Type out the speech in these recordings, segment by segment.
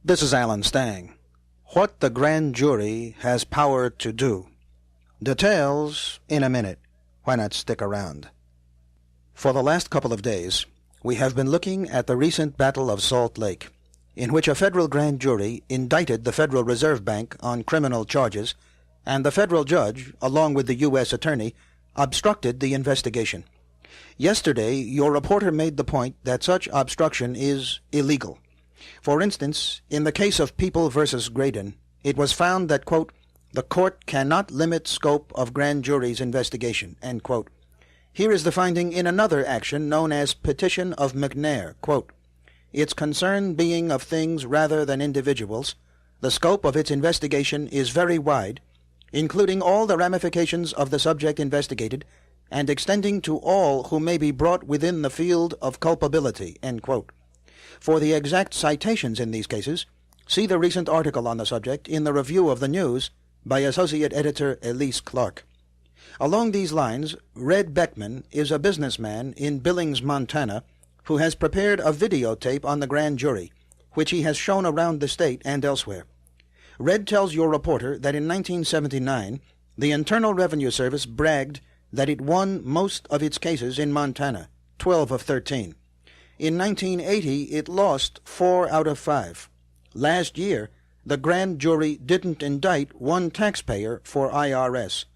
This is Alan Stang. What the grand jury has power to do. Details in a minute. Why not stick around? For the last couple of days, we have been looking at the recent Battle of Salt Lake, in which a federal grand jury indicted the Federal Reserve Bank on criminal charges, and the federal judge, along with the U.S. attorney, obstructed the investigation. Yesterday, your reporter made the point that such obstruction is illegal. For instance, in the case of People versus Graydon, it was found that, quote, the court cannot limit scope of grand jury's investigation, end quote. Here is the finding in another action known as Petition of McNair, quote, its concern being of things rather than individuals, the scope of its investigation is very wide, including all the ramifications of the subject investigated, and extending to all who may be brought within the field of culpability, end quote. For the exact citations in these cases, see the recent article on the subject in the Review of the News by Associate Editor Elise Clark. Along these lines, Red Beckman is a businessman in Billings, Montana, who has prepared a videotape on the grand jury, which he has shown around the state and elsewhere. Red tells your reporter that in 1979, the Internal Revenue Service bragged that it won most of its cases in Montana, 12 of 13. In 1980, it lost 4 out of 5. Last year, the grand jury didn't indict one taxpayer for IRS.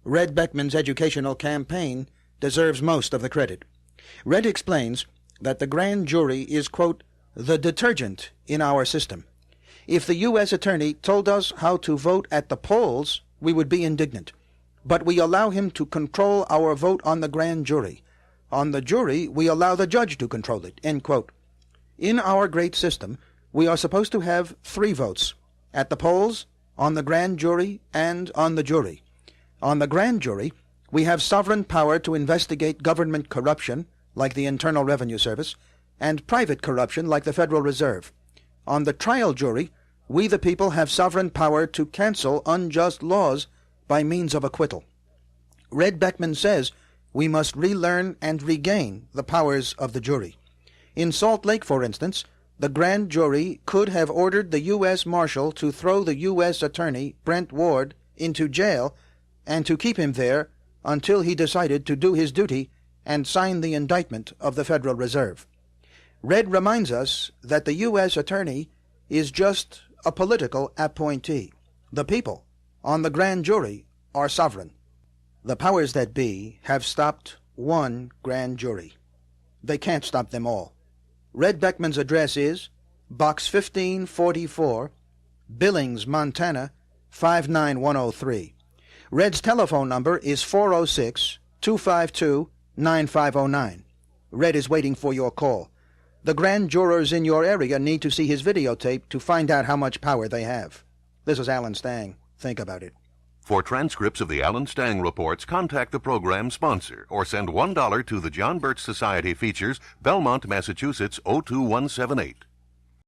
Red Beckman's educational campaign deserves most of the credit. Red explains that the grand jury is, quote, the detergent in our system. If the U.S. attorney told us how to vote at the polls, we would be indignant. But we allow him to control our vote on the grand jury. On the jury, we allow the judge to control it, end quote. In our great system, we are supposed to have 3 votes, at the polls, on the grand jury, and on the jury. On the grand jury, we have sovereign power to investigate government corruption, like the Internal Revenue Service, and private corruption, like the Federal Reserve. On the trial jury, we the people have sovereign power to cancel unjust laws by means of acquittal. Red Beckman says we must relearn and regain the powers of the jury. In Salt Lake, for instance, the grand jury could have ordered the U.S. Marshal to throw the U.S. Attorney, Brent Ward, into jail and to keep him there until he decided to do his duty and sign the indictment of the Federal Reserve. Red reminds us that the U.S. Attorney is just a political appointee. The people, on the grand jury, are sovereign. The powers that be have stopped one grand jury. They can't stop them all. Red Beckman's address is Box 1544, Billings, Montana, 59103. Red's telephone number is 406-252-9509. Red is waiting for your call. The grand jurors in your area need to see his videotape to find out how much power they have. This is Alan Stang. Think about it. For transcripts of the Alan Stang reports, contact the program sponsor or send $1 to the John Birch Society Features, Belmont, Massachusetts 02178.